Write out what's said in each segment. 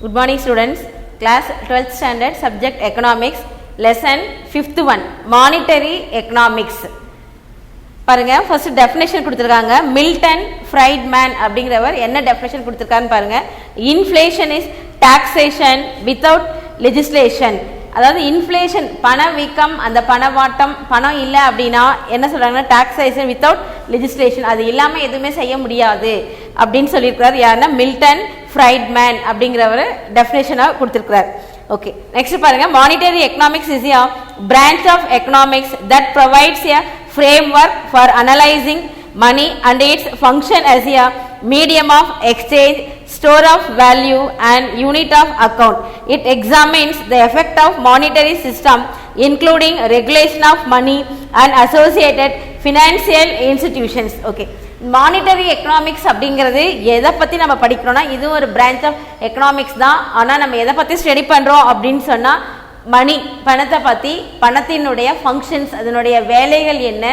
Good morning students. Class 12th standard subject economics lesson 5th one monetary economics. பாருங்க first definition கொடுத்திருக்காங்க. Milton Friedman அப்படிங்கறவர் என்ன definition கொடுத்திருக்காருன்னு பாருங்க. Inflation is taxation without legislation. அதாவது inflation பணவீக்கம் அந்த பணவாட்டம் பணம் இல்லை அப்படின்னா என்ன சொல்றாங்கன்னா டாக்ஸேஷன் வித்தவுட் லெஜிஸ்லேஷன் அது இல்லாமல் எதுவுமே செய்ய முடியாது அப்படின்னு சொல்லியிருக்கிறார். யாருன்னா மில்டன் ஃப்ரைட்மேன் அப்படிங்கிறவர் டெஃபினேஷனாக கொடுத்துருக்கிறார். ஓகே நெக்ஸ்ட் பாருங்க monetary economics is a branch of economics that provides a framework for analyzing money and its function as a medium of exchange, store of value and unit of account. It examines the effect of monetary system including regulation of money and associated financial institutions. Okay, monetary economics அப்படிங்கிறது எதை பற்றி நம்ம படிக்கிறோம்னா இது ஒரு branch of economics தான். ஆனால் நம்ம எதை பற்றி ஸ்டடி பண்ணுறோம் அப்படின்னு சொன்னால் மணி பணத்தை பற்றி பணத்தினுடைய ஃபங்க்ஷன்ஸ் அதனுடைய வேலைகள் என்ன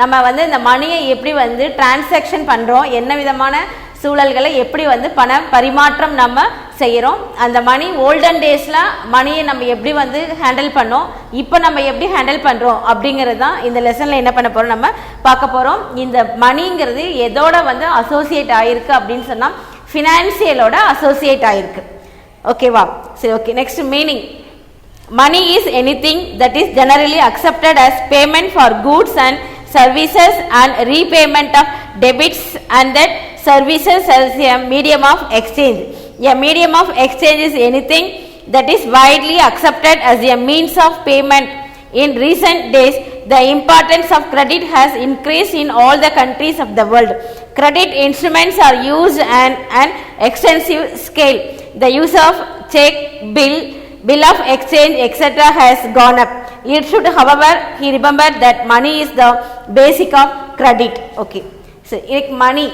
நம்ம வந்து இந்த மணியை எப்படி வந்து டிரான்சாக்ஷன் பண்ணுறோம் என்ன விதமான சூழல்களை எப்படி வந்து பண பரிமாற்றம் நம்ம செய்கிறோம் அந்த மணி ஓல்டன் டேஸில் மணியை நம்ம எப்படி வந்து ஹேண்டில் பண்ணோம் இப்போ நம்ம எப்படி ஹேண்டில் பண்ணுறோம் அப்படிங்கிறது தான் இந்த லெசனில் என்ன பண்ண போகிறோம் நம்ம பார்க்க போகிறோம். இந்த மணிங்கிறது எதோட வந்து அசோசியேட் ஆகிருக்கு அப்படின்னு சொன்னால் ஃபினான்சியலோட அசோசியேட் ஆகிருக்கு. ஓகேவா சரி okay next meaning money is anything that is generally accepted as payment for goods and services and repayment of debits and that services as a medium of exchange. A medium of exchange is anything that is widely accepted as a means of payment. In recent days the importance of credit has increased in all the countries of the world. Credit instruments are used on an extensive scale. The use of check, bill of exchange etc. has gone up. It should however he remember that money is the basic of credit. Okay, so money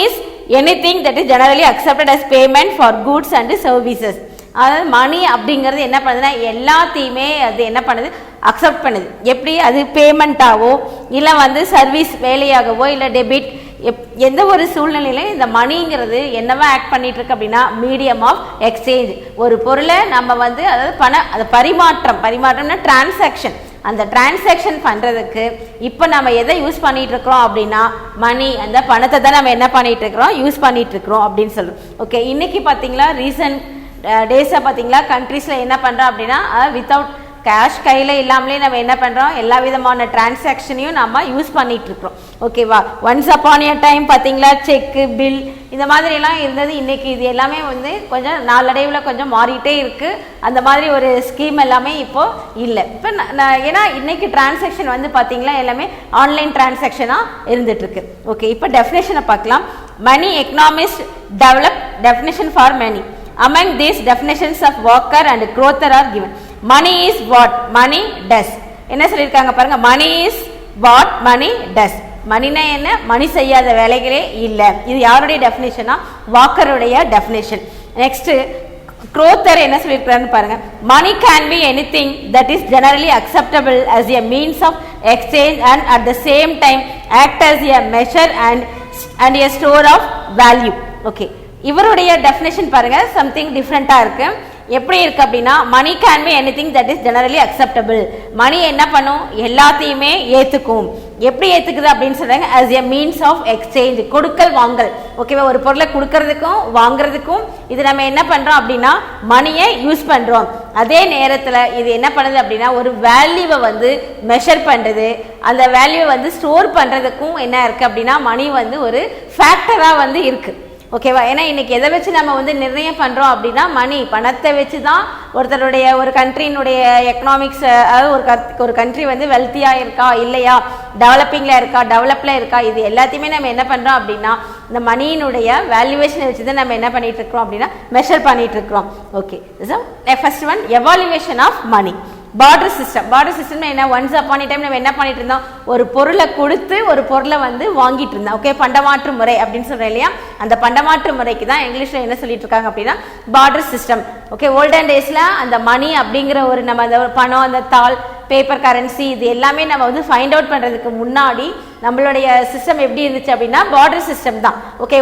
is anything that is generally accepted as payment for goods and services. அதாவது மணி அப்படிங்கிறது என்ன பண்ணுதுன்னா எல்லாத்தையுமே அது என்ன பண்ணுது accept பண்ணுது. எப்படி அது பேமெண்ட்டாவோ இல்லை வந்து சர்வீஸ் வேலையாகவோ இல்லை டெபிட் எந்த ஒரு சூழ்நிலையிலும் இந்த மணிங்கிறது என்னவா ஆக்ட் பண்ணிட்டு இருக்கு அப்படின்னா மீடியம் ஆஃப் எக்ஸ்சேஞ்ச். ஒரு பொருளை நம்ம வந்து அதாவது அது பரிமாற்றம்னா டிரான்சாக்ஷன் அந்த டிரான்சாக்ஷன் பண்ணுறதுக்கு இப்போ நம்ம எதை யூஸ் பண்ணிட்டு இருக்கிறோம் அப்படின்னா மணி அந்த பணத்தை தான் நம்ம என்ன பண்ணிட்டு இருக்கிறோம் யூஸ் பண்ணிட்டு இருக்கிறோம் அப்படின்னு சொல்லுவோம். ஓகே இன்னைக்கு பார்த்தீங்களா ரீசன்ட் டேஸாக பார்த்தீங்களா கண்ட்ரீஸில் என்ன பண்ணுறோம் அப்படின்னா வித்தவுட் கேஷ் கையில் இல்லாமலே நம்ம என்ன பண்ணுறோம் எல்லா விதமான டிரான்சாக்ஷனையும் நம்ம யூஸ் பண்ணிகிட்டு இருக்கிறோம். ஓகேவா ஒன்ஸ் அப்பான் எ டைம் பார்த்தீங்களா செக்கு பில் இந்த மாதிரிலாம் இருந்தது. இன்றைக்கி இது எல்லாமே வந்து கொஞ்சம் நாளடைவில் கொஞ்சம் மாறிட்டே இருக்குது. அந்த மாதிரி ஒரு ஸ்கீம் எல்லாமே இப்போது இல்லை. இப்போ ஏன்னா இன்றைக்கி டிரான்சாக்ஷன் வந்து பார்த்தீங்களா எல்லாமே ஆன்லைன் டிரான்சாக்ஷனாக இருந்துகிட்ருக்கு. ஓகே இப்போ டெஃபினேஷனை பார்க்கலாம். Money economist develop definition for money. Among these definitions of Walker and Crowther are given. Money is what money does. என்ன சொல்லியிருக்காங்க பாருங்க money is what money does. மணினா என்ன மணி செய்யாத வேலைகளே இல்லை. இது யாருடைய டெஃபினேஷனா வாக்கருடைய டெஃபினேஷன். நெக்ஸ்ட் க்ரோத்தர் என்ன சொல்லியிருக்காருன்னு பாருங்க money can be anything that is generally acceptable as a means of exchange and at the same time act as a measure and a store of value. Okay இவருடைய definition பாருங்க something டிஃப்ரெண்ட்டாக இருக்கு. எப்படி இருக்கு அப்படின்னா money can be anything that is generally acceptable. Money என்ன பண்ணும் எல்லாத்தையுமே ஏற்றுக்கும். எப்படி ஏற்றுக்குது அப்படின்னு சொல்றாங்க as a means of exchange கொடுக்கல் வாங்கல். ஓகேவா ஒரு பொருளை கொடுக்கறதுக்கும் வாங்குறதுக்கும் இது நம்ம என்ன பண்ணுறோம் அப்படின்னா மணியை யூஸ் பண்ணுறோம். அதே நேரத்தில் இது என்ன பண்ணுது அப்படின்னா ஒரு வேல்யூவை வந்து மெஷர் பண்ணுறது அந்த வேல்யூவை வந்து ஸ்டோர் பண்ணுறதுக்கும் என்ன இருக்குது அப்படின்னா மணி வந்து ஒரு ஃபேக்டராக வந்து இருக்குது. ஓகேவா ஏன்னா இன்றைக்கி எதை வச்சு நம்ம வந்து நிர்ணயம் பண்ணுறோம் அப்படின்னா மணி பணத்தை வச்சு தான் ஒருத்தருடைய ஒரு கண்ட்ரியினுடைய எக்கனாமிக்ஸ் அதாவது ஒரு கண்ட்ரி வந்து வெல்த்தியாக இருக்கா இல்லையா டெவலப்பிங்கில் இருக்கா டெவலப்பில் இருக்கா இது எல்லாத்தையுமே நம்ம என்ன பண்ணுறோம் அப்படின்னா இந்த மணியினுடைய வேல்யூவேஷனை வச்சு தான் நம்ம என்ன பண்ணிகிட்டு இருக்கிறோம் அப்படின்னா மெஷர் பண்ணிகிட்டு இருக்கிறோம். Okay first one evaluation of money. Barter system என்ன ஒன்ஸ் அப்பான் டைம் நம்ம என்ன பண்ணிட்டு இருந்தோம் ஒரு பொருளை கொடுத்து ஒரு பொருளை வந்து வாங்கிட்டு இருந்தோம். ஓகே பண்டமாற்று முறை அப்படின்னு சொல்றேன் இல்லையா அந்த பண்டமாற்று முறைக்கு தான் இங்கிலீஷ்ல என்ன சொல்லிட்டு இருக்காங்க அப்படின்னா பார்டர் சிஸ்டம். ஓகே ஓல்டன் டேஸ்ல அந்த மணி அப்படிங்கிற ஒரு நம்ம அந்த பணம் அந்த தாள் பேப்பர் கரன்சி, இது எல்லாமே நம்ம வந்து ஃபைண்ட் அவுட் பண்ணுறதுக்கு முன்னாடி நம்மளுடைய சிஸ்டம் எப்படி இருந்துச்சு அப்படின்னா பார்டர் சிஸ்டம் தான். ஓகே,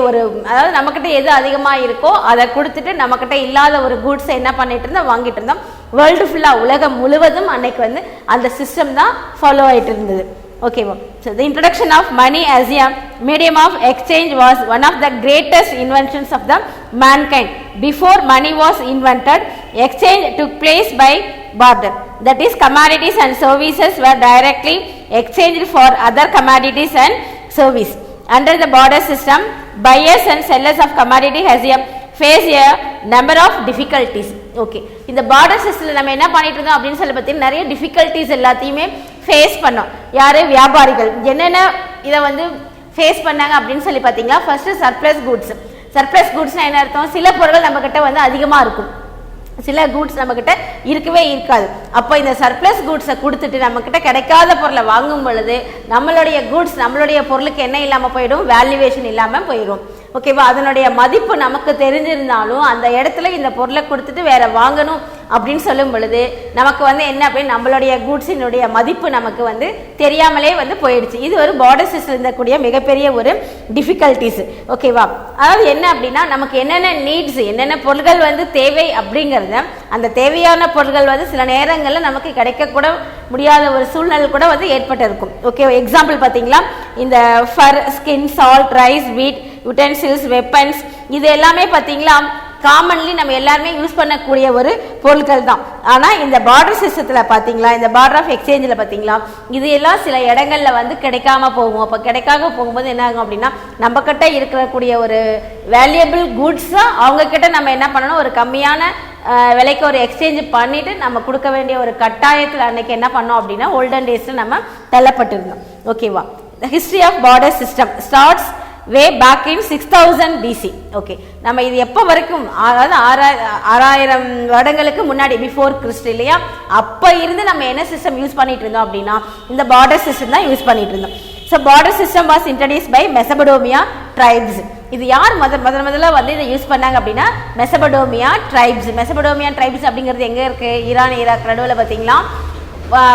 அதாவது நம்மக்கிட்ட எது அதிகமாக இருக்கோ அதை கொடுத்துட்டு நம்மக்கிட்ட இல்லாத ஒரு கூட்ஸை என்ன பண்ணிட்டு இருந்தோம், வாங்கிட்டு இருந்தோம். வேர்ல்டு ஃபுல்லாக உலகம் முழுவதும் அன்னைக்கு வந்து அந்த சிஸ்டம் தான் ஃபாலோ ஆகிட்டு இருந்தது. ஓகேவா? So the introduction of money as a medium of exchange was one of the greatest inventions of the mankind. Before money was invented, exchange took place by barter. That is, commodities and services were directly exchanged for other commodities and service. Under the barter system, buyers and sellers of commodity face a number of difficulties. Okay, இந்த border சிஸ்டத்தில் நம்ம என்ன பண்ணிட்டு இருந்தோம் அப்படின்னு சொல்லி பார்த்தீங்கன்னா நிறைய டிஃபிகல்ட்டிஸ் எல்லாத்தையுமே ஃபேஸ் பண்ணோம். யார்? வியாபாரிகள். என்னென்ன இதை வந்து ஃபேஸ் பண்ணாங்க அப்படின்னு சொல்லி பார்த்தீங்கன்னா, ஃபர்ஸ்ட் சர்ப்ளஸ் குட்ஸ். சர்ப்ளஸ் குட்ஸ்னால் என்ன அர்த்தம்? சில பொருட்கள் நம்மக்கிட்ட வந்து அதிகமாக இருக்கும், சில கூட்ஸ் நம்மக்கிட்ட இருக்கவே இருக்காது. அப்போ இந்த சர்ப்ளஸ் கூட்ஸை கொடுத்துட்டு நம்மக்கிட்ட கிடைக்காத பொருளை வாங்கும் பொழுது நம்மளுடைய கூட்ஸ், நம்மளுடைய பொருளுக்கு என்ன இல்லாமல் போயிடும், வேல்யூவேஷன் இல்லாமல் போயிடும். ஓகேவா? அதனுடைய மதிப்பு நமக்கு தெரிஞ்சிருந்தாலும் அந்த இடத்துல இந்த பொருளை கொடுத்துட்டு வேற வாங்கணும் அப்படின்னு சொல்லும் பொழுது நமக்கு வந்து என்ன அப்படின்னு நம்மளுடைய கூட்ஸினுடைய மதிப்பு நமக்கு வந்து தெரியாமலே வந்து போயிடுச்சு. இது ஒரு பார்டர் சிஸ்டம் இருந்தக்கூடிய மிகப்பெரிய ஒரு டிஃபிகல்ட்டிஸ். ஓகேவா? அதாவது என்ன அப்படின்னா, நமக்கு என்னென்ன நீட்ஸ், என்னென்ன பொருட்கள் வந்து தேவை அப்படிங்கிறத, அந்த தேவையான பொருட்கள் வந்து சில நேரங்களில் நமக்கு கிடைக்கக்கூட முடியாத ஒரு சூழ்நிலை கூட வந்து ஏற்பட்டு இருக்கும். ஓகே, எக்ஸாம்பிள் பார்த்தீங்களா, இந்த ஃபர், ஸ்கின், சால்ட், ரைஸ், வீட், யுட்டென்சில்ஸ், வெப்பன்ஸ், இது எல்லாமே பார்த்தீங்களா காமன்லி நம்ம எல்லாருமே யூஸ் பண்ணக்கூடிய ஒரு பொருட்கள் தான். ஆனால் இந்த பார்டர் சிஸ்டத்தில் பார்த்தீங்களா, இந்த பார்டர் ஆஃப் எக்ஸ்சேஞ்சில் பார்த்தீங்களா, இது எல்லாம் சில இடங்கள்ல வந்து கிடைக்காம போகும். அப்போ கிடைக்காம போகும்போது என்ன ஆகும் அப்படின்னா, நம்ம கிட்ட இருக்கக்கூடிய ஒரு வேல்யூபிள் குட்ஸாக அவங்க கிட்ட நம்ம என்ன பண்ணணும், ஒரு கம்மியான விலைக்கு ஒரு எக்ஸ்சேஞ்ச் பண்ணிட்டு நம்ம கொடுக்க வேண்டிய ஒரு கட்டாயத்தில் அன்னைக்கு என்ன பண்ணோம் அப்படின்னா ஓல்டன் டேஸில் நம்ம தள்ளப்பட்டிருந்தோம். ஓகேவா? The history of border system starts way back in 6000 BC. Okay, நம்ம இது எப்போ வரைக்கும், அதாவது 6000 வருடங்களுக்கு முன்னாடி, பிஃபோர் கிறிஸ்ட் இல்லையா, அப்போ இருந்து நம்ம என்ன சிஸ்டம் யூஸ் பண்ணிட்டு இருந்தோம் அப்படின்னா இந்த பார்டர் சிஸ்டம் தான் யூஸ் பண்ணிட்டு இருந்தோம். So barter system was introduced by Mesopotamia tribes. இது யார் முதல்ல வந்து இதை யூஸ் பண்ணாங்க அப்படின்னா மெசபடோமியா ட்ரைப்ஸ். மெசபடோமியா ட்ரைப்ஸ் அப்படிங்கிறது எங்கே இருக்குது? ஈரான், ஈராக் நடுவில் பார்த்தீங்களா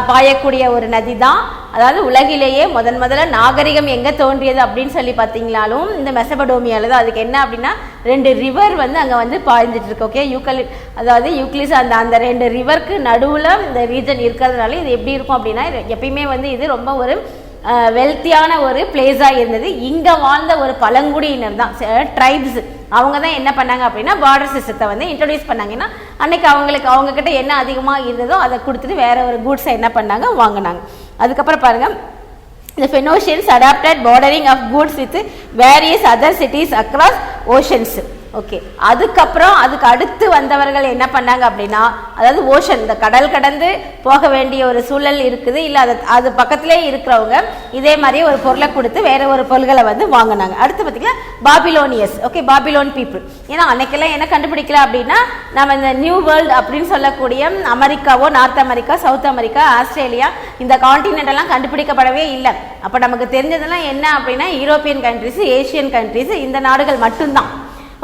பாயக்கூடிய ஒரு நதி தான். அதாவது உலகிலேயே முதல்ல நாகரிகம் எங்கே தோன்றியது அப்படின்னு சொல்லி பார்த்தீங்களாலும் இந்த மெசபடோமியாவில் தான். அதுக்கு என்ன அப்படின்னா 2 ரிவர் வந்து அங்கே வந்து பாய்ந்துட்டு இருக்கு. ஓகே, அதாவது யூக்ளிஸ், அந்த 2 ரிவருக்கு நடுவில் இந்த ரீஜன் இருக்கிறதுனால இது எப்படி இருக்கும் அப்படின்னா, எப்பயுமே வந்து இது ரொம்ப ஒரு வெல்த்தியான ஒரு பிளேஸாக இருந்தது. இங்கே வாழ்ந்த ஒரு பழங்குடியினர் தான், ட்ரைப்ஸ். அவங்க தான் என்ன பண்ணாங்க அப்படின்னா பார்டர் சிஸ்டத்தை வந்து இன்ட்ரடியூஸ் பண்ணாங்கன்னா அன்னைக்கு அவங்க கிட்ட என்ன அதிகமாக இருந்ததோ அதை கொடுத்துட்டு வேற ஒரு கூட்ஸை என்ன பண்ணாங்க, வாங்கினாங்க. அதுக்கப்புறம் பாருங்க, the Phoenicians adapted bordering of goods with various other cities across oceans. Okay, அதுக்கப்புறம் அதுக்கு அடுத்து வந்தவர்கள் என்ன பண்ணாங்க அப்படின்னா, அதாவது ஓஷன், இந்த கடல் கடந்து போக வேண்டிய ஒரு சூழல் இருக்குது, இல்லை அது பக்கத்திலே இருக்கிறவங்க இதே மாதிரி ஒரு பொருளை கொடுத்து வேற ஒரு பொருள்களை வந்து வாங்கினாங்க. அடுத்து பார்த்தீங்கன்னா பாபிலோனியஸ். Okay, Babylon people. ஏன்னா அன்னைக்கெல்லாம் என்ன கண்டுபிடிக்கல அப்படின்னா, நம்ம இந்த நியூ வேர்ல்டு அப்படின்னு சொல்லக்கூடிய அமெரிக்காவோ, North America, South America, Australia, இந்த கான்டினென்ட் எல்லாம் கண்டுபிடிக்கப்படவே இல்லை. அப்போ நமக்கு தெரிஞ்சதெல்லாம் என்ன அப்படின்னா யூரோப்பியன் கண்ட்ரிஸ், ஏஷியன் கண்ட்ரிஸ், இந்த நாடுகள் மட்டும்தான்.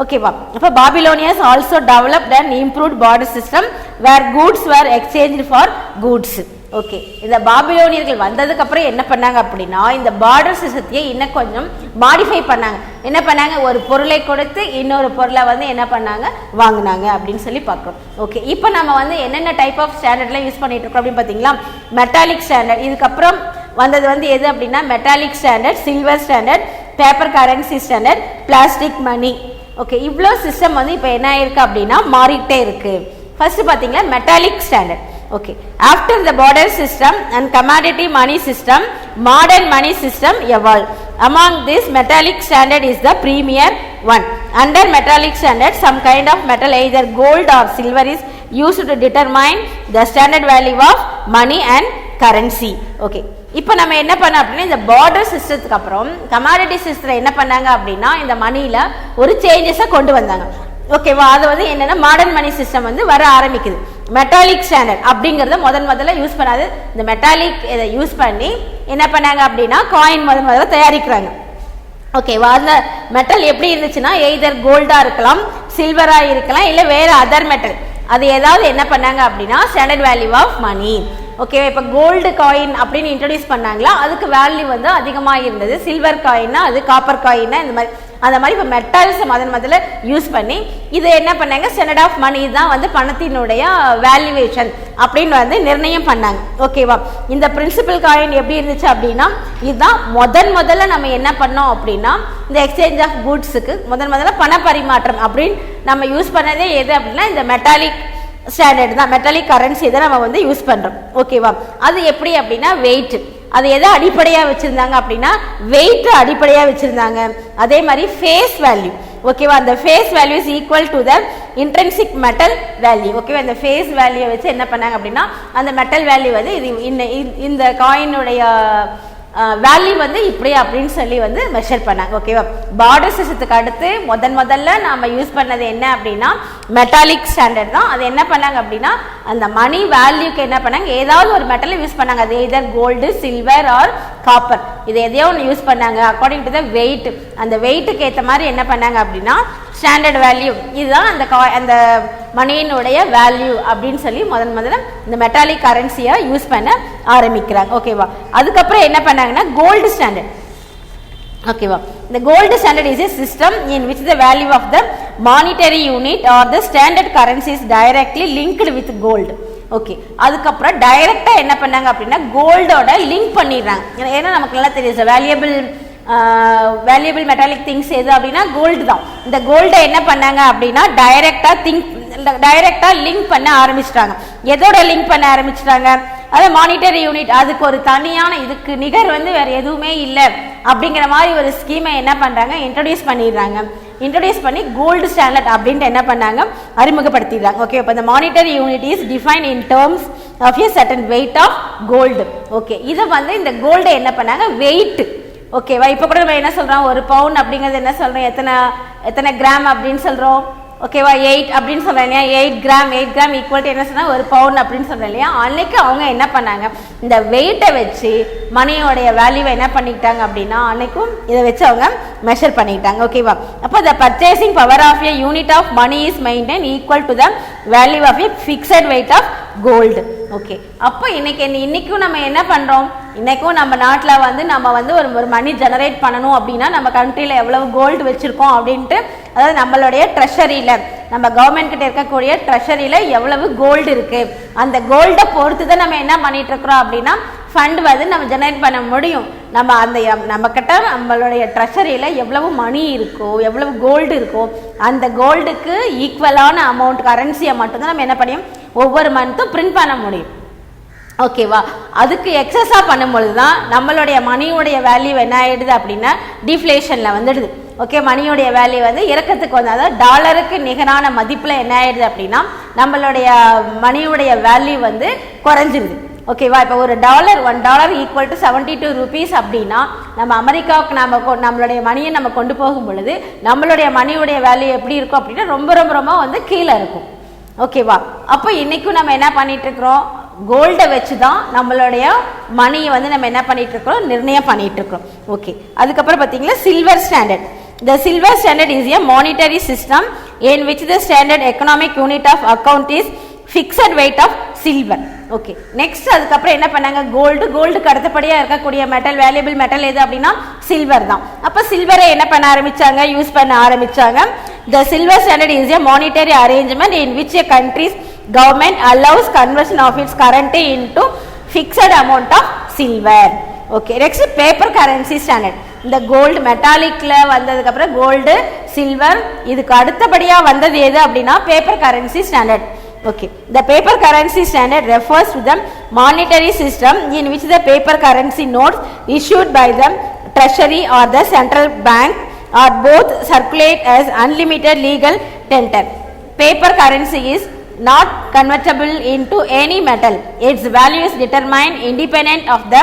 ஓகேவா? அப்போ Babylonians also developed and improved barter system where goods were exchange for goods. Okay, இந்த பாபிலோனியர்கள் வந்ததுக்கு அப்புறம் என்ன பண்ணாங்க அப்படின்னா, இந்த பார்டர் சிஸ்டத்தையே இன்னும் கொஞ்சம் மாடிஃபை பண்ணாங்க. என்ன பண்ணாங்க, ஒரு பொருளை கொடுத்து இன்னொரு பொருளை வந்து என்ன பண்ணாங்க, வாங்கினாங்க அப்படின்னு சொல்லி பார்க்குறோம். ஓகே, இப்போ நம்ம வந்து என்னென்ன டைப் ஆஃப் ஸ்டாண்டர்ட்லாம் யூஸ் பண்ணிட்டு இருக்கோம் அப்படின்னு பார்த்தீங்களா, மெட்டாலிக் ஸ்டாண்டர்ட். இதுக்கப்புறம் வந்தது வந்து எது அப்படின்னா metallic standard, silver standard, paper currency standard, plastic money. Okay, இவ்வளோ சிஸ்டம் வந்து இப்போ என்ன ஆயிருக்கு அப்படின்னா மாறிக்கிட்டே இருக்கு. ஃபர்ஸ்ட் பார்த்தீங்கன்னா metallic standard. Okay, after the barter system and commodity money system, modern money system evolve. Among this, metallic standard is the premier one. Under metallic standard, some kind of metal, either gold or silver, is used to determine the standard value of money and currency. Okay, இப்போ நம்ம என்ன பண்ண அப்படின்னா, இந்த border சிஸ்டத்துக்கு அப்புறம் commodity சிஸ்டத்தில் என்ன பண்ணாங்க அப்படின்னா இந்த மணியில் ஒரு சேஞ்சஸை கொண்டு வந்தாங்க. ஓகேவா? அது வந்து என்னன்னா மாடர்ன் மணி சிஸ்டம் வந்து வர ஆரம்பிக்குது. மெட்டாலிக் ஸ்டாண்டர்ட் அப்படிங்கிறத முதல்ல யூஸ் பண்ணாது. இந்த மெட்டாலிக் இதை யூஸ் பண்ணி என்ன பண்ணாங்க அப்படின்னா காயின் முதல்ல தயாரிக்கிறாங்க. ஓகேவா? அந்த மெட்டல் எப்படி இருந்துச்சுன்னா எய்தர் கோல்டாக இருக்கலாம், சில்வராக இருக்கலாம், இல்லை வேறு அதர் மெட்டல். அது ஏதாவது என்ன பண்ணாங்க அப்படின்னா standard value of money. Okay. இப்போ கோல்டு காயின் அப்படின்னு இன்ட்ரடியூஸ் பண்ணாங்களா, அதுக்கு வேல்யூ வந்து அதிகமாக இருந்தது. சில்வர் காயின்னா அது, காப்பர் காயின்னா இந்த மாதிரி அந்த மாதிரி இப்போ மெட்டல்ஸ் முதல்ல யூஸ் பண்ணி இதை என்ன பண்ணாங்க, ஸ்டாண்டர்ட் ஆஃப் மணி தான் வந்து பணத்தினுடைய வேல்யூவேஷன் அப்படின்னு வந்து நிர்ணயம் பண்ணாங்க. ஓகேவா. இந்த பிரின்சிபல் காயின் எப்படி இருந்துச்சு அப்படின்னா, இதுதான் முதல்ல நம்ம என்ன பண்ணோம் அப்படின்னா, இந்த எக்ஸ்சேஞ்ச் ஆஃப் குட்ஸுக்கு முதல்ல பண பரிமாற்றம் அப்படின்னு நம்ம யூஸ் பண்ணதே எது அப்படின்னா இந்த மெட்டாலிக் ஸ்டாண்டர்ட் தான், மெட்டாலிக் கரன்சி தான் நம்ம வந்து யூஸ் பண்ணுறோம். ஓகேவா. அது எப்படி அப்படின்னா வெயிட், அது எதை அடிப்படையாக வச்சுருந்தாங்க அப்படின்னா வெயிட் அடிப்படையாக வச்சுருந்தாங்க. அதே மாதிரி ஃபேஸ் வேல்யூ. ஓகேவா. அந்த face value is equal to the intrinsic metal value. ஓகேவா. இந்த ஃபேஸ் வேல்யூவை வச்சு என்ன பண்ணாங்க அப்படின்னா அந்த மெட்டல் வேல்யூ வந்து இது இந்த காயினுடைய வேல்யூ வந்து இப்படி அப்படின்னு சொல்லி வந்து மெஷர் பண்ணாங்க. ஓகேவா. பார்டர் சிஸ்டத்துக்கு அடுத்து முதல்ல நாம யூஸ் பண்ணது என்ன அப்படின்னா மெட்டாலிக் ஸ்டாண்டர்ட் தான். அது என்ன பண்ணாங்க அப்படின்னா அந்த மணி வேல்யூக்கு என்ன பண்ணாங்க, ஏதாவது ஒரு மெட்டலை யூஸ் பண்ணாங்க. அது எதர் கோல்டு, சில்வர் ஆர் காப்பர், இது எதையோ ஒன்று யூஸ் பண்ணாங்க அக்கார்டிங் டு த வெயிட். அந்த வெயிட்டுக்கு ஏற்ற மாதிரி என்ன பண்ணாங்க அப்படின்னா ஸ்டாண்டர்ட் வேல்யூ இதுதான் அந்த மணியினுடைய வேல்யூ அப்படின்னு சொல்லி முதல்ல இந்த மெட்டாலிக் கரன்சியை யூஸ் பண்ண ஆரம்பிக்கிறாங்க. ஓகேவா. அதுக்கப்புறம் என்ன பண்ணாங்கன்னா கோல்டு ஸ்டாண்டர்ட். ஓகேவா. இந்த gold standard is a system in which the value of the monetary unit or the standard currency is directly linked with gold. Okay. அதுக்கப்புறம் டைரக்டா என்ன பண்ணாங்க அப்படின்னா கோல்டோட லிங்க் பண்ணிடுறாங்க. ஏன்னா நமக்கு நல்லா தெரியும் வேல்யூபிள் மெட்டாலிக் திங்ஸ் எது அப்படின்னா கோல்டு தான். இந்த கோல்டை என்ன பண்ணாங்க அப்படின்னா டைரக்டா லிங்க் பண்ண ஆரம்பிச்சிட்டாங்க. எதோட லிங்க் பண்ண ஆரம்பிச்சிட்டாங்க, அதாவது மானிட்டரி யூனிட், அதுக்கு ஒரு தனியான இதுக்கு நிகர் வந்து வேற எதுவுமே இல்லை அப்படிங்கிற மாதிரி ஒரு ஸ்கீமை என்ன பண்றாங்க இன்ட்ரோடியூஸ் பண்ணிடுறாங்க. இன்ட்ரோடியூஸ் பண்ணி கோல்டு ஸ்டாண்டர்ட் அப்படின்ட்டு என்ன பண்ணாங்க அறிமுகப்படுத்திடுறாங்க. ஓகே. இப்போ இந்த monetary unit is define in terms of a certain weight of gold. Okay. இதை வந்து இந்த கோல்டை என்ன பண்ணாங்க வெயிட். ஓகேவா. இப்போ கூட நம்ம என்ன சொல்றோம், ஒரு பவுன் அப்படிங்கிறது என்ன சொல்றோம், எத்தனை கிராம் அப்படின்னு சொல்றோம். ஓகேவா. 8 அப்படின்னு சொல்றேன் இல்லையா, 8 கிராம் ஈக்குவல் டு என்ன சொன்னா ஒரு பவுன் அப்படின்னு சொல்றேன் இல்லையா. அன்னைக்கு அவங்க என்ன பண்ணாங்க இந்த வெயிட்டை வச்சு மணியோடைய வேல்யூவை என்ன பண்ணிக்கிட்டாங்க அப்படின்னா அன்னைக்கும் இதை வச்சு அவங்க மெஷர் பண்ணிக்கிட்டாங்க. ஓகேவா. அப்போ the purchasing power of a unit of money is maintain equal to the value of a fixed weight of gold. Okay. அப்போ இன்னைக்கும் நம்ம என்ன பண்றோம், இன்னைக்கும் நம்ம நாட்டில் வந்து நம்ம வந்து ஒரு மணி ஜெனரேட் பண்ணணும் அப்படின்னா நம்ம கண்ட்ரியில் எவ்வளவு கோல்டு வச்சிருக்கோம் அப்படின்ட்டு, அதாவது நம்மளுடைய ட்ரெஷரியில் நம்ம கவர்மெண்ட் கிட்ட இருக்கக்கூடிய ட்ரெஷரியில் எவ்வளவு கோல்டு இருக்கு, அந்த கோல்டை பொறுத்து தான் நம்ம என்ன பண்ணிட்டு இருக்கிறோம் அப்படின்னா ஃபண்ட் வந்து நம்ம ஜெனரேட் பண்ண முடியும். நம்ம கிட்ட நம்மளுடைய ட்ரெஷரியில் எவ்வளவு மணி இருக்கோ, எவ்வளவு கோல்டு இருக்கோ, அந்த கோல்டுக்கு ஈக்குவலான அமௌண்ட் கரன்சியை மட்டும்தான் நம்ம என்ன பண்ணியும் ஒவ்வொரு மந்த்தும் பிரிண்ட் பண்ண முடியும். ஓகேவா. அதுக்கு எக்ஸஸா பண்ணும்பொழுது தான் நம்மளுடைய மணியோடைய வேல்யூ என்ன ஆயிடுது அப்படின்னா டிஃப்ளேஷன்ல வந்துடுது. ஓகே. மணியோடைய வேல்யூ வந்து இறக்கத்துக்கு வந்து, அதாவது டாலருக்கு நிகரான மதிப்புல என்ன ஆயிடுது அப்படின்னா நம்மளுடைய மணியோடைய வேல்யூ வந்து குறைஞ்சிருது. ஓகேவா. இப்போ ஒரு $1 ஈக்குவல் டு 72 rupees அப்படின்னா நம்ம அமெரிக்காவுக்கு நம்மளுடைய மணியை நம்ம கொண்டு போகும் பொழுது நம்மளுடைய மணியுடைய வேல்யூ எப்படி இருக்கும் அப்படின்னா ரொம்ப வந்து கீழே இருக்கும். ஓகேவா. அப்போ இன்னைக்கும் நம்ம என்ன பண்ணிட்டு இருக்கிறோம், கோல்டை வச்சு தான் நம்மளுடைய மணியை வந்து நம்ம என்ன பண்ணிட்டு இருக்கிறோம் நிர்ணயம் பண்ணிட்டு இருக்கிறோம். ஓகே. அதுக்கப்புறம் பார்த்தீங்கன்னா silver standard. The silver standard is a monetary system in which the standard economic unit of account is fixed weight of silver. Okay. Next அதுக்கப்புறம் என்ன பண்ணாங்க கோல்டுக்கு அடுத்தபடியாக இருக்கக்கூடிய மெட்டல், வேல்யூபிள் மெட்டல் எது அப்படின்னா சில்வர் தான். அப்போ சில்வரை என்ன பண்ண ஆரம்பிச்சாங்க, யூஸ் பண்ண ஆரம்பிச்சாங்க. The silver standard is a monetary arrangement in which a country's government allows conversion of its currency into fixed amount of silver. Okay. Next paper currency standard. இந்த கோல்டு மெட்டாலிக்ல வந்ததுக்கு அப்புறம் கோல்டு, சில்வர், இதுக்கு அடுத்தபடியா வந்தது எது அப்படின்னா paper currency standard. Okay. The paper currency standard refers to the monetary system in which the paper currency notes issued by the treasury or the central bank are both circulate as unlimited legal tender. Paper currency is not convertible into any metal. Its value is determined independent of the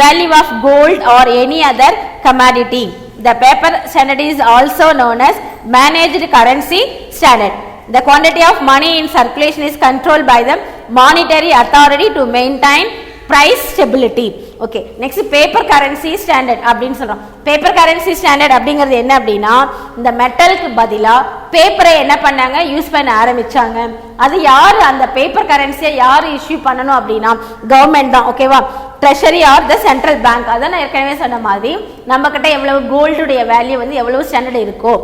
value of gold or any other commodity. The paper standard is also known as managed currency standard. The quantity of money in circulation is controlled by the monetary authority to maintain price stability. Okay. Next paper currency standard அப்படினு சொல்றோம். Paper currency standard அப்படிங்கிறது என்ன அப்படினா இந்த மெட்டலுக்கு பதிலா பேப்பரை என்ன பண்ணாங்க, யூஸ் பண்ண ஆரம்பிச்சாங்க. அது யார் அந்த பேப்பர் கரன்சியை யார் இஷ்யூ பண்ணணும் அப்படின்னா கவர்மெண்ட் தான். ஓகேவா, treasury R the central bank. அதான் நான் ஏற்கனவே சொன்ன மாதிரி நம்ம கிட்ட எவ்வளவு கோல்டுடைய வேல்யூ வந்து எவ்வளவு ஸ்டாண்டர்ட் இருக்கோ,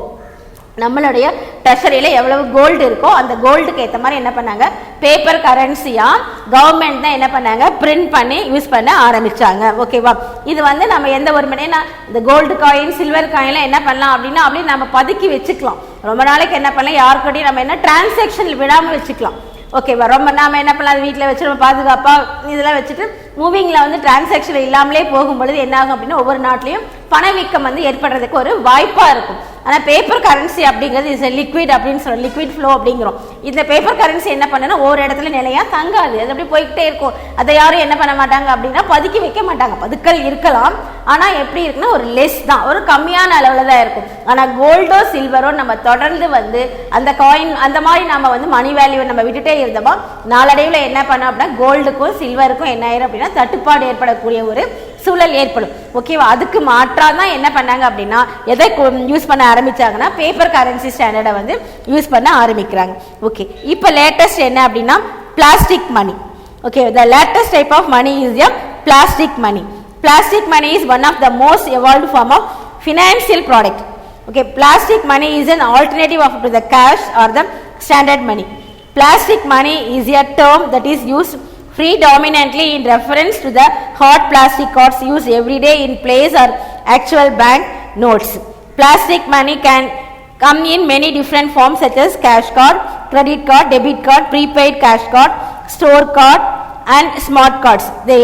நம்மளுடைய ட்ரெஷரியில் எவ்வளவு கோல்டு இருக்கோ அந்த கோல்டுக்கு ஏற்ற மாதிரி என்ன பண்ணாங்க, பேப்பர் கரன்சியாக கவர்மெண்ட் தான் என்ன பண்ணாங்க, பிரிண்ட் பண்ணி யூஸ் பண்ண ஆரம்பித்தாங்க. ஓகேவா, இது வந்து நம்ம எந்த ஒரு மணினா இந்த கோல்டு காயின் சில்வர் காயின்லாம் என்ன பண்ணலாம் அப்படின்னா அப்படியே நம்ம பதுக்கி வச்சுக்கலாம். ரொம்ப நாளைக்கு என்ன பண்ணலாம், யாருக்கிட்டையும் நம்ம என்ன டிரான்சாக்ஷன் விடாமல் வச்சுக்கலாம். ஓகேவா, ரொம்ப நாம என்ன பண்ணலாம், வீட்டில் வச்சு நம்ம பாதுகாப்பாக இதெல்லாம் வச்சுட்டு மூவிங்கில் வந்து டிரான்சாக்ஷன் இல்லாமலே போகும்பொழுது என்ன ஆகும் அப்படின்னா ஒவ்வொரு நாட்டிலையும் பணவீக்கம் வந்து ஏற்படுறதுக்கு ஒரு வாய்ப்பாக இருக்கும். ஆனால் பேப்பர் கரன்சி அப்படிங்கிறது இஸ் லிக்விட் அப்படின்னு சொல்கிறோம், லிக்விட் ஃப்ளோ அப்படிங்கிறோம். இந்த பேப்பர் கரன்சி என்ன பண்ணுன்னா ஒரு இடத்துல நிலையாக தங்காது, அது அப்படி போய்கிட்டே இருக்கும். அதை யாரும் என்ன பண்ண மாட்டாங்க அப்படின்னா பதுக்கி வைக்க மாட்டாங்க. பதுக்கல் இருக்கலாம், ஆனால் எப்படி இருக்குன்னா ஒரு லெஸ் தான், ஒரு கம்மியான அளவில் தான் இருக்கும். ஆனால் கோல்டோ சில்வரோ நம்ம தொடர்ந்து வந்து அந்த காயின் அந்த மாதிரி நம்ம வந்து மணி வேல்யூவை நம்ம விட்டுட்டே இருந்தோமா நாளடைவில் என்ன பண்ணோம் அப்படின்னா கோல்டுக்கும் சில்வருக்கும் என்ன ஆயிரும் அப்படின்னா தட்டுப்பாடு ஏற்படக்கூடிய ஒரு சூழல் ஏற்படும். ஓகேவா, அதுக்கு மாற்றா தான் என்ன பண்ணாங்க அப்படின்னா எதை யூஸ் பண்ண ஆரம்பிச்சாங்கன்னா பேப்பர் கரன்சி ஸ்டாண்டர்டை வந்து யூஸ் பண்ண ஆரம்பிக்கிறாங்க. ஓகே, இப்போ லேட்டஸ்ட் என்ன அப்படின்னா plastic money. Okay, the latest type of money is a plastic money. Plastic money is one of the most evolved form of financial product. Okay, plastic money is an alternative of to the cash or the standard money. Plastic money is a term that is used predominantly in reference to the hard plastic cards used every day in place or actual bank notes. Plastic money can come in many different forms such as cash card, credit card, debit card, prepaid cash card, store card and smart cards. They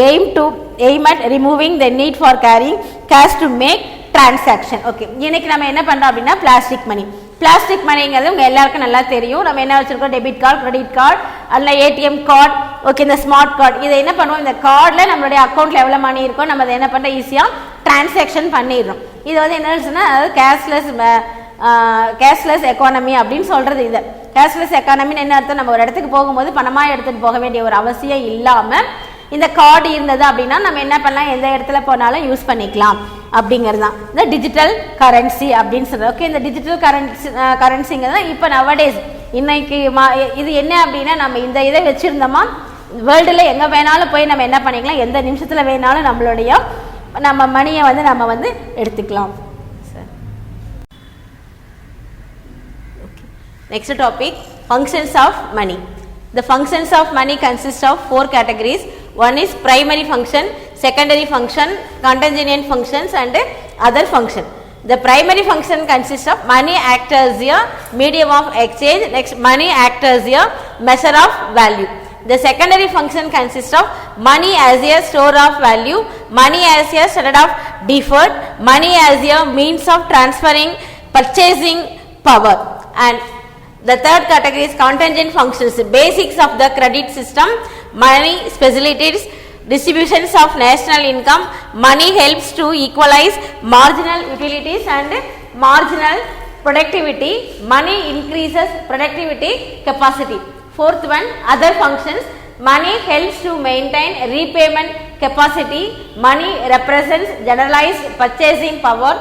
aim at removing the need for carrying cash to make transaction. Okay, இன்னைக்கு நம்ம என்ன பண்றோம் அப்படின்னா plastic மணி. Plastic மணிங்கிறது உங்க எல்லாருக்கும் நல்லா தெரியும். நம்ம என்ன வச்சிருக்கோம், டெபிட் கார்டு, கிரெடிட் கார்டு, அல்ல ஏடிஎம் கார்டு, ஓகே இந்த ஸ்மார்ட் கார்டு. இதை என்ன பண்ணுவோம், இந்த கார்டில் நம்மளுடைய அக்கௌண்ட்ல எவ்வளோ மணி இருக்கோ நம்ம அதை என்ன பண்ணுறோம், ஈஸியாக டிரான்சாக்ஷன் பண்ணிடுறோம். இது வந்து என்னன்னு சொன்னால் அதாவது கேஷ்லெஸ் எக்கானமி அப்படின்னு சொல்றது. இது கேஷ்லெஸ் எக்கானமின்னு என்ன அர்த்தம், நம்ம ஒரு இடத்துக்கு போகும்போது பணமாக எடுத்துகிட்டு போக வேண்டிய ஒரு அவசியம் இல்லாமல் இந்த கார்டு இருந்தது அப்படின்னா நம்ம என்ன பண்ணலாம், எந்த இடத்துல போனாலும் யூஸ் பண்ணிக்கலாம் அப்படிங்கிறது தான் இந்த டிஜிட்டல் கரன்சி அப்படின்னு சொல்றது. ஓகே, இந்த டிஜிட்டல் கரன்சிங்கிறது தான் இப்போ நவடேஸ் இன்னைக்கு இது என்ன அப்படின்னா நம்ம இந்த இதை வச்சுருந்தோமா வேர்ல்டில் எங்கே வேணாலும் போய் நம்ம என்ன பண்ணிக்கலாம், எந்த நிமிஷத்தில் வேணாலும் நம்ம மணியை வந்து நம்ம வந்து எடுத்துக்கலாம். Next topic, functions of money. The functions of money consist of 4 categories. One is primary function, secondary function, contingent functions and other function. The primary function consists of money act as a medium of exchange. Next, money act as a measure of value. The secondary function consists of money as a store of value, money as a standard of deferred, money as a means of transferring purchasing power, and the third category is contingent functions, basics of the credit system, money facilities, distributions of national income, money helps to equalize marginal utilities and marginal productivity, money increases productivity capacity. Fourth one, other functions, money helps to maintain repayment capacity, money represents generalized purchasing power,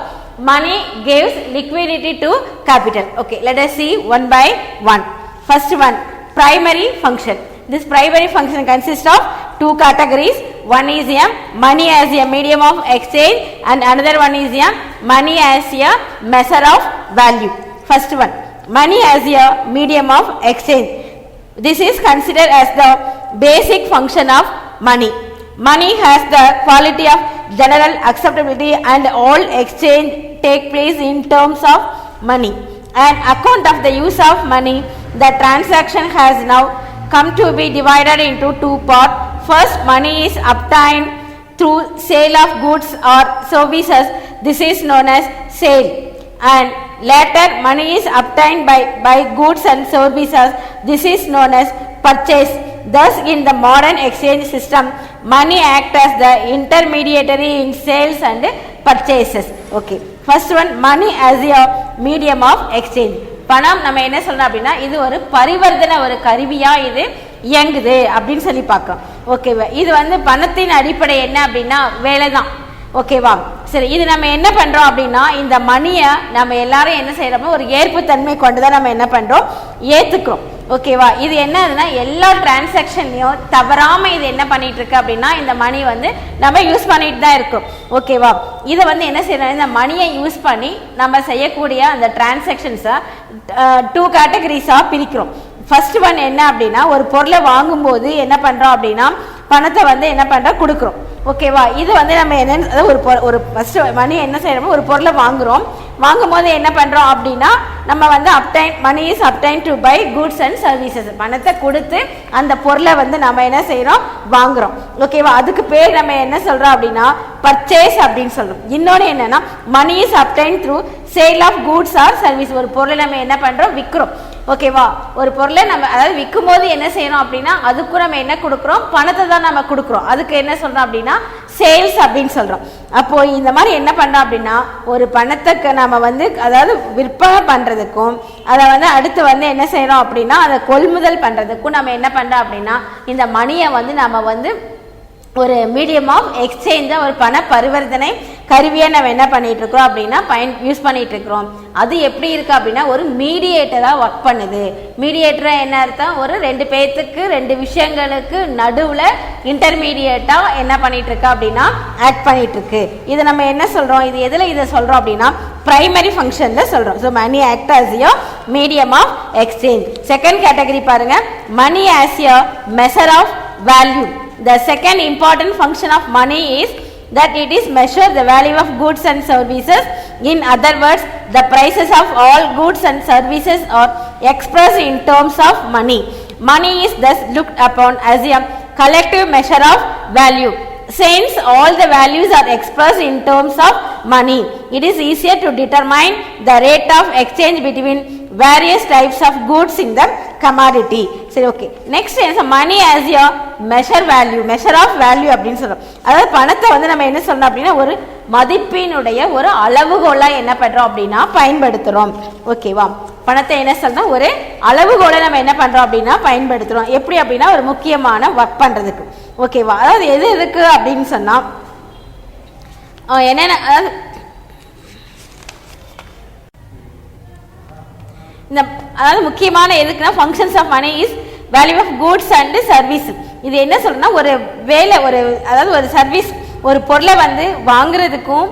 money gives liquidity to capital. Okay, let us see one by one. First one, primary function. This primary function consists of 2 categories. One is a money as a medium of exchange and another one is a money as a measure of value. First one, money as a medium of exchange. This is considered as the basic function of money. Money has the quality of general acceptability and all exchange take place in terms of money. An account of the use of money, the transaction has now come to be divided into 2 parts. First, money is obtained through sale of goods or services. This is known as sale. And later, money is obtained by goods and services. This is known as purchase. Thus, in the modern exchange system, money acts as the intermediary in sales and purchases. Okay. First one, money as a medium of exchange. பணம் நம்ம என்ன சொல்றோம் அப்படின்னா இது ஒரு பரிவர்த்தனை ஒரு கருவியா இது இயங்குது அப்படின்னு சொல்லி பார்க்கோம். ஓகேவா, இது வந்து பணத்தின் அடிப்படை என்ன அப்படின்னா வேலை தான். ஓகேவா? சரி, இது நம்ம என்ன பண்றோம் அப்படின்னா இந்த மணியை நம்ம எல்லாரும் என்ன செய்யறோமோ ஒரு ஏற்புத்தன்மை கொண்டுதான் நம்ம என்ன பண்றோம், ஏத்துக்கிறோம். ஓகேவா? இது என்னதுன்னா எல்லா டிரான்சாக்ஷன்லையும் தவறாம இது என்ன பண்ணிட்டு இருக்கு அப்படின்னா இந்த மணி வந்து நம்ம யூஸ் பண்ணிட்டு தான் இருக்கோம். ஓகேவா? இதை வந்து என்ன செய்யறோம், இந்த மணியை யூஸ் பண்ணி நம்ம செய்யக்கூடிய அந்த டிரான்சாக்ஷன்ஸை 2 கேட்டகரிஸாக பிரிக்கிறோம். ஃபர்ஸ்ட் ஒன் என்ன அப்படின்னா ஒரு பொருளை வாங்கும்போது என்ன பண்றோம் அப்படின்னா பணத்தை வந்து என்ன பண்றோம், கொடுக்குறோம். ஓகேவா? இது வந்து நம்ம என்ன ஒரு ஃபர்ஸ்ட் மணி என்ன செய்யறோமோ ஒரு பொருளை வாங்குறோம். வாங்கும் போது என்ன பண்றோம் அப்படின்னா நம்ம வந்து money is obtain to buy goods and services. பணத்தை கொடுத்து அந்த பொருளை வந்து நம்ம என்ன செய்யறோம், வாங்குறோம். ஓகேவா? அதுக்கு பேர் நம்ம என்ன சொல்றோம் அப்படின்னா பர்ச்சேஸ் அப்படின்னு சொல்றோம். இன்னொன்று என்னன்னா money is obtain through sale of goods or service. ஒரு பொருளை நம்ம என்ன பண்றோம், விற்கிறோம். ஓகேவா? ஒரு பொருளை நம்ம அதாவது விற்கும் போது என்ன செய்யணும் அப்படின்னா அதுக்கும் நம்ம என்ன கொடுக்குறோம், பணத்தை தான் நம்ம கொடுக்குறோம். அதுக்கு என்ன சொல்றோம் அப்படின்னா சேல்ஸ் அப்படின்னு சொல்றோம். அப்போ இந்த மாதிரி என்ன பண்றோம் அப்படின்னா ஒரு பணத்துக்கு நம்ம வந்து அதாவது விற்பனை பண்றதுக்கும் அதை வந்து அடுத்து வந்து என்ன செய்யறோம் அப்படின்னா அதை கொள்முதல் பண்றதுக்கும் நம்ம என்ன பண்றோம் அப்படின்னா இந்த மணியை வந்து நம்ம வந்து ஒரு மீடியம் ஆஃப் எக்ஸ்சேஞ்ச ஒரு பண பரிவர்த்தனை கருவியை நம்ம என்ன பண்ணிட்டு இருக்கிறோம் அப்படின்னா யூஸ் பண்ணிட்டு இருக்கிறோம். அது எப்படி இருக்கு அப்படின்னா ஒரு மீடியேட்டரா ஒர்க் பண்ணுது. மீடியேட்டரா என்ன அர்த்தம், ஒரு 2 பேத்துக்கு 2 விஷயங்களுக்கு நடுவுல இன்டர்மீடியேட்டா என்ன பண்ணிட்டு இருக்கு அப்படின்னா ஆக்ட் பண்ணிட்டு இருக்கு. இதை நம்ம என்ன சொல்றோம், இது எதுல இதை சொல்றோம் அப்படின்னா பிரைமரி ஃபங்க்ஷன்ல சொல்றோம். So money act as a medium of exchange. Second category பாருங்க, money as a measure of value. The second important function of money is that it is measure the value of goods and services. In other words, the prices of all goods and services are expressed in terms of money. Money is thus looked upon as a collective measure of value. Since all the values are expressed in terms of money, it is easier to determine the rate of exchange between various types of goods in the commodity. சரி, okay. Next என்ன, money as a measure value, measure of value அப்படின்னு சொல்றோம். அதாவது பணத்தை வந்து நம்ம என்ன சொல்லணும் அப்படின்னா ஒரு மதிப்பினுடைய ஒரு அளவுகோலா என்ன பண்றோம் அப்படின்னா பயன்படுத்துறோம். ஓகேவா? பணத்தை என்ன சொல்லணும் ஒரு அளவுகோலை நம்ம என்ன பண்றோம் அப்படின்னா பயன்படுத்துறோம். எப்படி அப்படின்னா ஒரு முக்கியமான ஒர்க் பண்றதுக்கு. ஓகேவா? அதாவது எது இருக்கு அப்படின்னு சொன்னா என்னென்ன இந்த அதாவது முக்கியமான எதுக்குன்னா functions of money is value of goods and service. இது என்ன சொல்றோம்னா ஒரு வேலை அதாவது ஒரு சர்வீஸ் ஒரு பொருளை வந்து வாங்குறதுக்கும்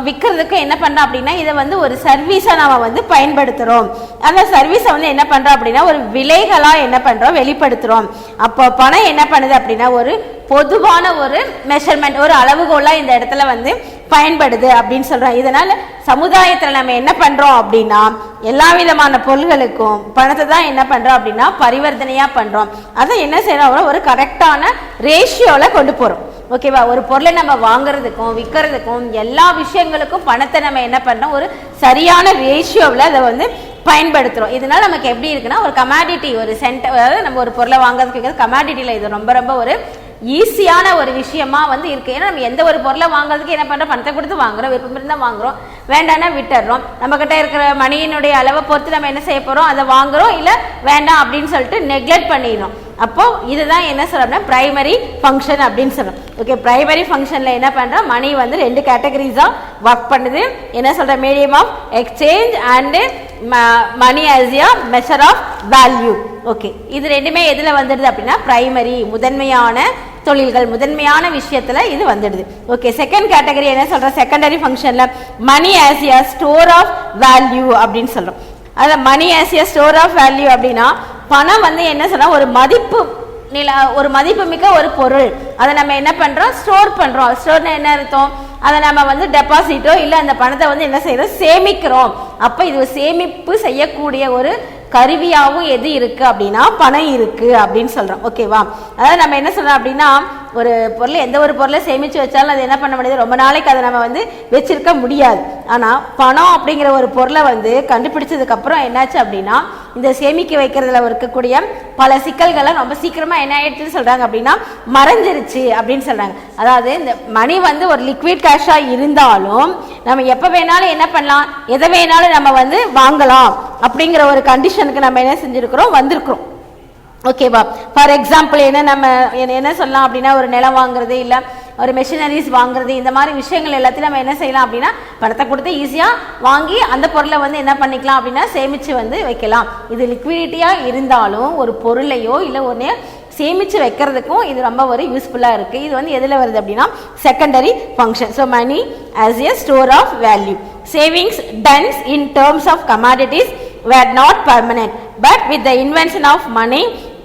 விற்கிறதுக்கும் என்ன பண்றோம் அப்படின்னா இதை வந்து ஒரு சர்வீஸா நாம வந்து பயன்படுத்துறோம். அந்த சர்வீஸை வந்து என்ன பண்றோம் அப்படின்னா ஒரு விலைகளா என்ன பண்றோம் வெளிப்படுத்துறோம். அப்போ பணம் என்ன பண்ணுது அப்படின்னா ஒரு பொதுவான ஒரு மெஷர்மெண்ட் ஒரு அளவுகோலா இந்த இடத்துல வந்து பயன்படுது அப்படின்னு சொல்றோம். இதனால சமுதாயத்துல நம்ம என்ன பண்றோம் அப்படின்னா எல்லா விதமான பொருள்களுக்கும் பணத்தை தான் என்ன பண்றோம் அப்படின்னா பரிவர்த்தனையா பண்றோம். அதை என்ன செய்யறோம் ஒரு கரெக்டான ரேஷியோல கொண்டு போறோம். ஓகேவா? ஒரு பொருளை நம்ம வாங்குறதுக்கும் விற்கிறதுக்கும் எல்லா விஷயங்களுக்கும் பணத்தை நம்ம என்ன பண்றோம் ஒரு சரியான ரேஷியோவில் அதை வந்து பயன்படுத்துறோம். இதனால நமக்கு எப்படி இருக்குன்னா ஒரு கமாடிட்டி ஒரு அதாவது நம்ம ஒரு பொருளை வாங்குறதுக்கு கமாடிட்டியில இது ரொம்ப ரொம்ப ஒரு ஈஸியான ஒரு விஷயமா வந்து இருக்கு. ஏன்னா நம்ம எந்த ஒரு பொருளை வாங்குறதுக்கு என்ன பண்றோம் பணத்தை கொடுத்து வாங்குறோம், விருப்பம் இருந்தால் வாங்குறோம், வேண்டாம்னா விட்டுறோம். நம்ம கிட்ட இருக்கிற மணியினுடைய அளவை பொறுத்து நம்ம என்ன செய்ய போறோம் அதை வாங்குறோம், இல்ல வேண்டாம் அப்படின்னு சொல்லிட்டு நெக்லெக்ட் பண்ணிடுறோம். அப்போ இதுதான் என்ன சொல்றோம்னா பிரைமரி ஃபங்க்ஷன் அப்படின்னு சொல்றோம். ஓகே, பிரைமரி ஃபங்க்ஷன்ல என்ன பண்றோம் மணி வந்து 2 கேட்டகரிஸா ஒர்க் பண்ணுது. என்ன சொல்ற medium of exchange and money as a measure of value. Okay, இது ரெண்டுமே எதுல வந்துடுது அப்படின்னா பிரைமரி முதன்மையான தொழில்கள் முதன்மையான விஷயத்துல இது வந்துடுது. ஓகே, செகண்ட் கேட்டகரி என்ன சொல்ற செகண்டரி ஃபங்க்ஷன்ல money as a store of value அப்படின்னு சொல்றோம். அத money as a store of value அப்படின்னா பணம் வந்து என்ன சொன்னா ஒரு மதிப்பு மிக்க ஒரு பொருள். அதை நம்ம என்ன பண்றோம் ஸ்டோர் பண்றோம். ஸ்டோர்னா என்ன அர்த்தம், அதை நம்ம வந்து டெபாசிட்டோ இல்லை அந்த பணத்தை வந்து என்ன செய்யறோம் சேமிக்கிறோம். அப்ப இது சேமிப்பு செய்யக்கூடிய ஒரு கருவியாகவும் எது இருக்கு அப்படின்னா பணம் இருக்கு அப்படின்னு சொல்றோம். ஓகேவா? அதாவது நம்ம என்ன சொல்றோம் அப்படின்னா ஒரு பொருள் எந்த ஒரு பொருளை சேமிச்சு வச்சாலும் அது என்ன பண்ண முடியாது ரொம்ப நாளைக்கு அதை நம்ம வந்து வச்சிருக்க முடியாது. ஆனா பணம் அப்படிங்கிற ஒரு பொருளை வந்து கண்டுபிடிச்சதுக்கு அப்புறம் என்னாச்சு அப்படின்னா இந்த சேமிக்க வைக்கிறதுல இருக்கக்கூடிய பல சிக்கல்களை ரொம்ப சீக்கிரமா என்ன ஆயிடுச்சுன்னு சொல்றாங்க அப்படின்னா மறைஞ்சிருச்சு அப்படின்னு சொல்றாங்க. அதாவது இந்த மணி வந்து ஒரு லிக்விட் கேஷா இருந்தாலும் நம்ம எப்ப வேணாலும் என்ன பண்ணலாம் எதை வேணாலும் நம்ம வந்து வாங்கலாம் அப்படிங்கிற ஒரு கண்டிஷனுக்கு நம்ம என்ன செஞ்சிருக்கிறோம் வந்திருக்கிறோம். ஓகேவா? ஃபார் எக்ஸாம்பிள் என்ன நம்ம என்ன சொல்லலாம் அப்படின்னா ஒரு நிலம் வாங்குறது இல்லை ஒரு மெஷினரிஸ் வாங்குறது, இந்த மாதிரி விஷயங்கள் எல்லாத்தையும் நம்ம என்ன செய்யலாம் அப்படின்னா பணத்தை கொடுத்து ஈஸியாக வாங்கி அந்த பொருளை வந்து என்ன பண்ணிக்கலாம் அப்படின்னா சேமித்து வந்து வைக்கலாம். இது லிக்விடிட்டியாக இருந்தாலும் ஒரு பொருளையோ இல்லை ஒன்று சேமித்து வைக்கிறதுக்கும் இது ரொம்ப ஒரு யூஸ்ஃபுல்லாக இருக்குது. இது வந்து எதில் வருது அப்படின்னா secondary function. So money as a store of value. Savings done in terms of commodities were not permanent, but with the invention of money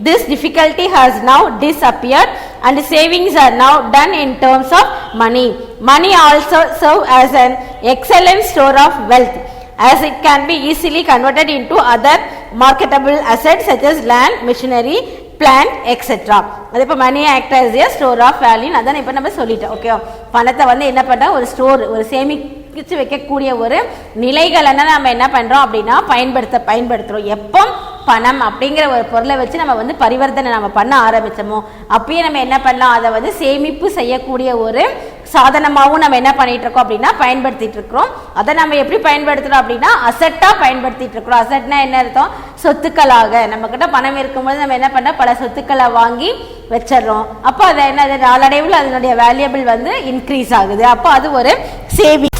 this difficulty has now disappeared and savings are now done in terms of money. Money also serve as an excellent store of wealth as it can be easily converted into other marketable assets such as land, machinery, plant, etc. அது இப்போ money act as a store of value. அதான் இப்போ நம்ம சொல்லிட்டோம். Okay, பணத்தை வந்து என்ன பண்ணுறோம், ஒரு ஸ்டோர், ஒரு சேமிச்சு வைக்கக்கூடிய ஒரு நிலைகளை நம்ம என்ன பண்ணுறோம் அப்படின்னா பயன்படுத்துகிறோம். எப்போ பணம் அப்படிங்கிற ஒரு பொருளை வச்சு நம்ம வந்து பரிவர்த்தனை நம்ம பண்ண ஆரம்பித்தோமோ அப்பயே நம்ம என்ன பண்ணலாம், அதை வந்து சேமிப்பு செய்யக்கூடிய ஒரு சாதனமாகவும் நம்ம என்ன பண்ணிட்டு இருக்கோம் அப்படின்னா பயன்படுத்திட்டு இருக்கிறோம். அதை நம்ம எப்படி பயன்படுத்துகிறோம் அப்படின்னா அசட்டாக பயன்படுத்திட்டு இருக்கிறோம். அசட்னா என்ன அர்த்தம், சொத்துக்களாக. நம்ம கிட்ட பணம் இருக்கும்போது நம்ம என்ன பண்ண பல சொத்துக்களை வாங்கி வச்சிடறோம். அப்போ அதை என்ன நாளடைவில் அதனுடைய வேல்யூபிள் வந்து இன்க்ரீஸ் ஆகுது. அப்போ அது ஒரு சேவிங்.